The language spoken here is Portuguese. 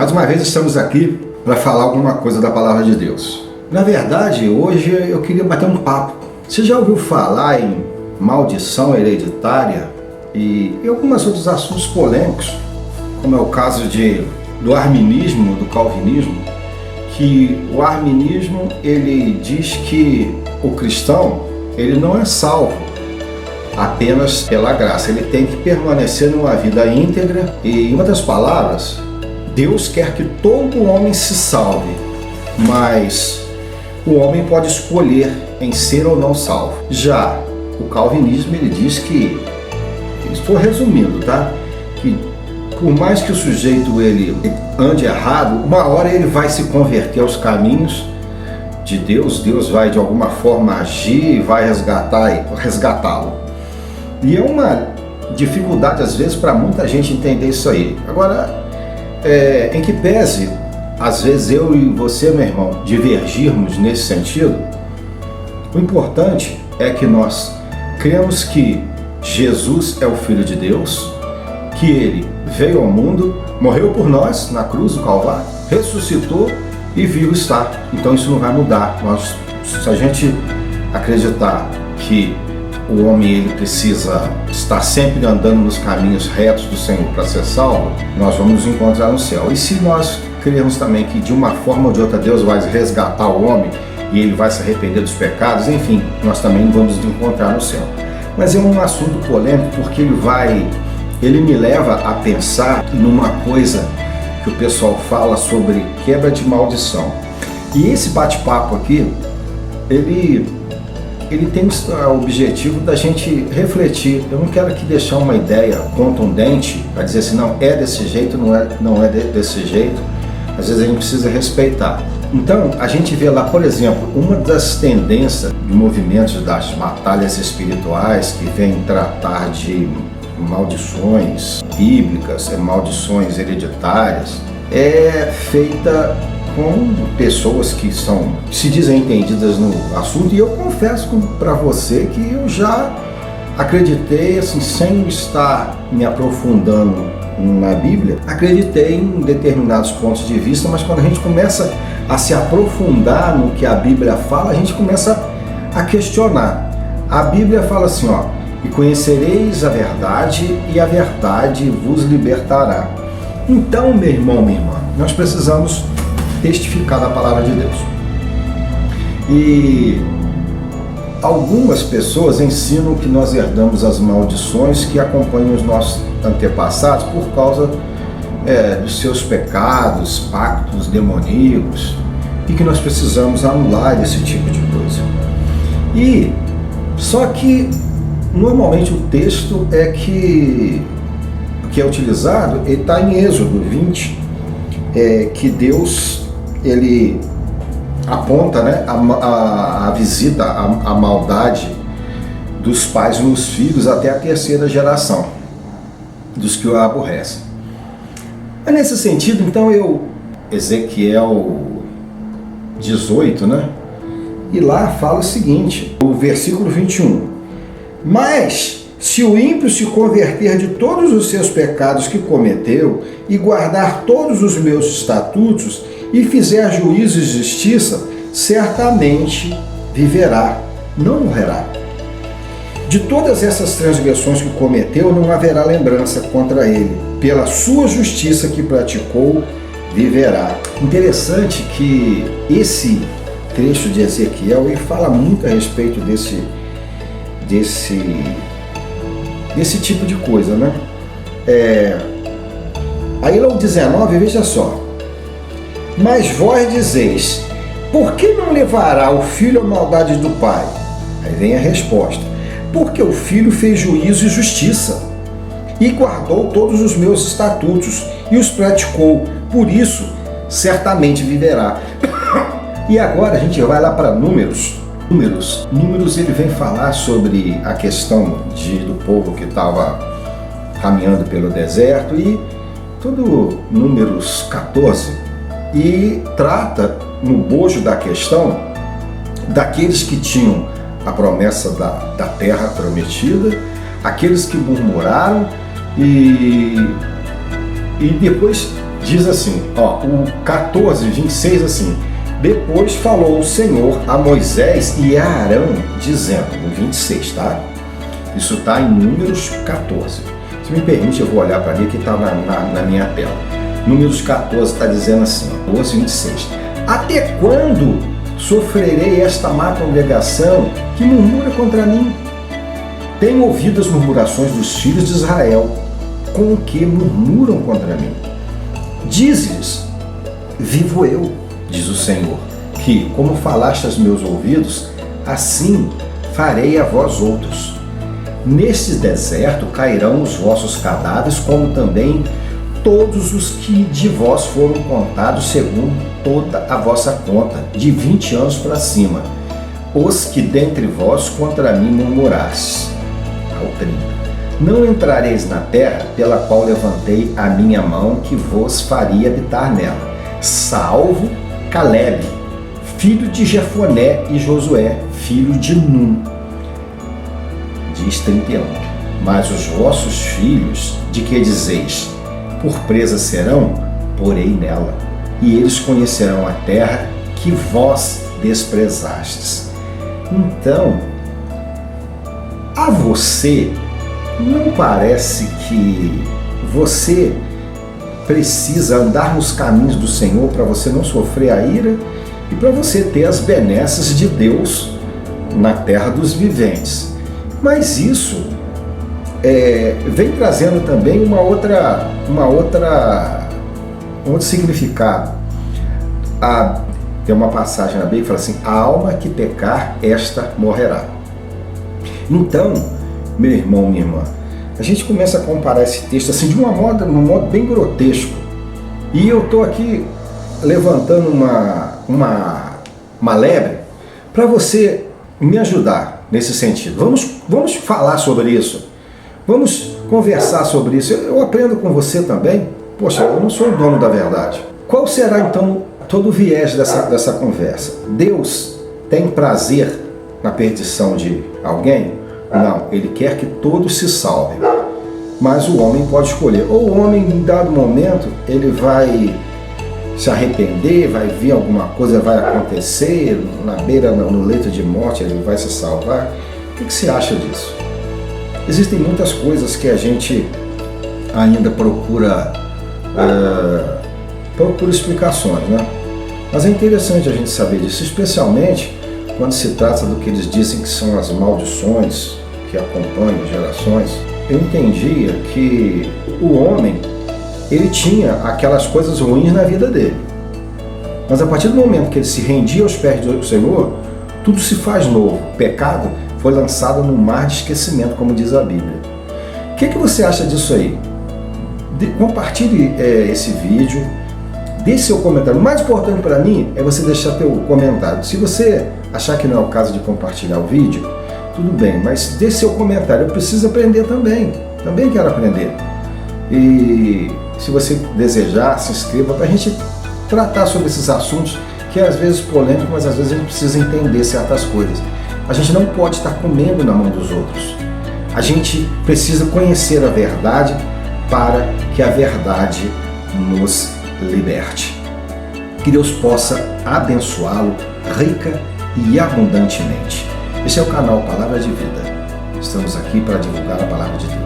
Mais uma vez estamos aqui para falar alguma coisa da Palavra de Deus. Na verdade, hoje eu queria bater um papo. Você já ouviu falar em maldição hereditária e alguns outros assuntos polêmicos, como é o caso do arminismo, do calvinismo, que o arminismo ele diz que o cristão ele não é salvo apenas pela graça, ele tem que permanecer numa vida íntegra e, em outras palavras, Deus quer que todo homem se salve, mas o homem pode escolher em ser ou não salvo. Já o calvinismo ele diz que, estou resumindo, tá? Que por mais que o sujeito ele ande errado, uma hora ele vai se converter aos caminhos de Deus, Deus vai de alguma forma agir e vai resgatá-lo. E é uma dificuldade às vezes para muita gente entender isso aí. Agora, em que pese, às vezes eu e você, meu irmão, divergirmos nesse sentido, o importante é que nós cremos que Jesus é o Filho de Deus, que Ele veio ao mundo, morreu por nós na cruz do Calvário, ressuscitou e vivo está. Então isso não vai mudar. Se a gente acreditar que o homem ele precisa estar sempre andando nos caminhos retos do Senhor para ser salvo, nós vamos nos encontrar no céu. E se nós cremos também que de uma forma ou de outra Deus vai resgatar o homem e ele vai se arrepender dos pecados, enfim, nós também vamos nos encontrar no céu. Mas é um assunto polêmico porque ele me leva a pensar numa coisa que o pessoal fala sobre quebra de maldição. E esse bate-papo aqui, ele tem o objetivo da gente refletir. Eu não quero aqui deixar uma ideia contundente para dizer assim, não, é desse jeito, não é desse jeito. Às vezes a gente precisa respeitar. Então, a gente vê lá, por exemplo, uma das tendências de movimentos das batalhas espirituais que vem tratar de maldições bíblicas, maldições hereditárias, é feita com pessoas que se dizem entendidas no assunto, e eu confesso para você que eu já acreditei, assim, sem estar me aprofundando na Bíblia, acreditei em determinados pontos de vista, mas quando a gente começa a se aprofundar no que a Bíblia fala, a gente começa a questionar. A Bíblia fala assim, ó, e conhecereis a verdade, e a verdade vos libertará. Então, meu irmão, minha irmã, nós precisamos testificar da palavra de Deus. E algumas pessoas ensinam que nós herdamos as maldições que acompanham os nossos antepassados por causa dos seus pecados, pactos demoníacos, e que nós precisamos anular esse tipo de coisa. E só que normalmente o texto que é utilizado, ele está em Êxodo 20, que Deus ele aponta, né, a visita, a maldade dos pais nos filhos até a terceira geração dos que o aborrecem. É nesse sentido, então, Ezequiel 18, né, e lá fala o seguinte, o versículo 21, mas se o ímpio se converter de todos os seus pecados que cometeu e guardar todos os meus estatutos e fizer juízo e justiça, certamente viverá, não morrerá. De todas essas transgressões que cometeu, não haverá lembrança contra ele. Pela sua justiça que praticou, viverá. Interessante que esse trecho de Ezequiel ele fala muito a respeito desse tipo de coisa, né? Aí lá o 19, veja só. Mas vós dizeis, por que não levará o filho a maldade do pai? Aí vem a resposta. Porque o filho fez juízo e justiça, e guardou todos os meus estatutos, e os praticou, por isso certamente viverá. E agora a gente vai lá para Números. Números ele vem falar sobre a questão do povo que estava caminhando pelo deserto, e tudo Números 14, e trata no bojo da questão daqueles que tinham a promessa da terra prometida, aqueles que murmuraram e depois diz assim, ó, o 14, 26 assim: depois falou o Senhor a Moisés e a Arão, dizendo, no 26, tá? Isso está em Números 14. Se me permite, eu vou olhar para ali que está na minha tela. Números 14 está dizendo assim, 12, 26. Até quando sofrerei esta má congregação que murmura contra mim? Tenho ouvido as murmurações dos filhos de Israel, com o que murmuram contra mim. Dize-lhes, vivo eu, diz o Senhor, que, como falaste aos meus ouvidos, assim farei a vós outros. Neste deserto cairão os vossos cadáveres, como também todos os que de vós foram contados segundo toda a vossa conta, de 20 anos para cima, os que dentre vós contra mim murmurastes. Ao 30. Não entrareis na terra pela qual levantei a minha mão, que vos faria habitar nela, salvo Caleb, filho de Jefoné, e Josué, filho de Num. Diz 31. Mas os vossos filhos, de que dizeis, por presa serão, porei nela, e eles conhecerão a terra que vós desprezastes. Então, a você, não parece que você precisa andar nos caminhos do Senhor para você não sofrer a ira e para você ter as benesses de Deus na terra dos viventes? Mas isso vem trazendo também um outro significado. Tem uma passagem na Bíblia que fala assim: a alma que pecar, esta morrerá. Então, meu irmão, minha irmã, a gente começa a comparar esse texto assim de um modo bem grotesco. E eu estou aqui levantando uma lebre para você me ajudar nesse sentido. Vamos falar sobre isso. Vamos conversar sobre isso. Eu aprendo com você também. Poxa, eu não sou o dono da verdade. Qual será então todo o viés dessa conversa? Deus tem prazer na perdição de alguém? Não, ele quer que todos se salvem. Mas o homem pode escolher. Ou o homem, em dado momento, ele vai se arrepender, vai vir alguma coisa, vai acontecer, na beira, no leito de morte, ele vai se salvar. O que você acha disso? Existem muitas coisas que a gente ainda procura explicações, né? Mas é interessante a gente saber disso, especialmente quando se trata do que eles dizem que são as maldições que acompanham gerações. Eu entendia que o homem, ele tinha aquelas coisas ruins na vida dele. Mas a partir do momento que ele se rendia aos pés do Senhor, tudo se faz novo. O pecado foi lançado no mar de esquecimento, como diz a Bíblia. O que você acha disso aí? Compartilhe esse vídeo, deixe seu comentário. O mais importante para mim é você deixar seu comentário. Se você achar que não é o caso de compartilhar o vídeo, tudo bem, mas deixe seu comentário. Eu preciso aprender também. Também quero aprender. E se você desejar, se inscreva para a gente tratar sobre esses assuntos que é às vezes polêmico, mas às vezes a gente precisa entender certas coisas. A gente não pode estar comendo na mão dos outros. A gente precisa conhecer a verdade para que a verdade nos liberte. Que Deus possa abençoá-lo rica e abundantemente. Esse é o canal Palavra de Vida. Estamos aqui para divulgar a Palavra de Deus.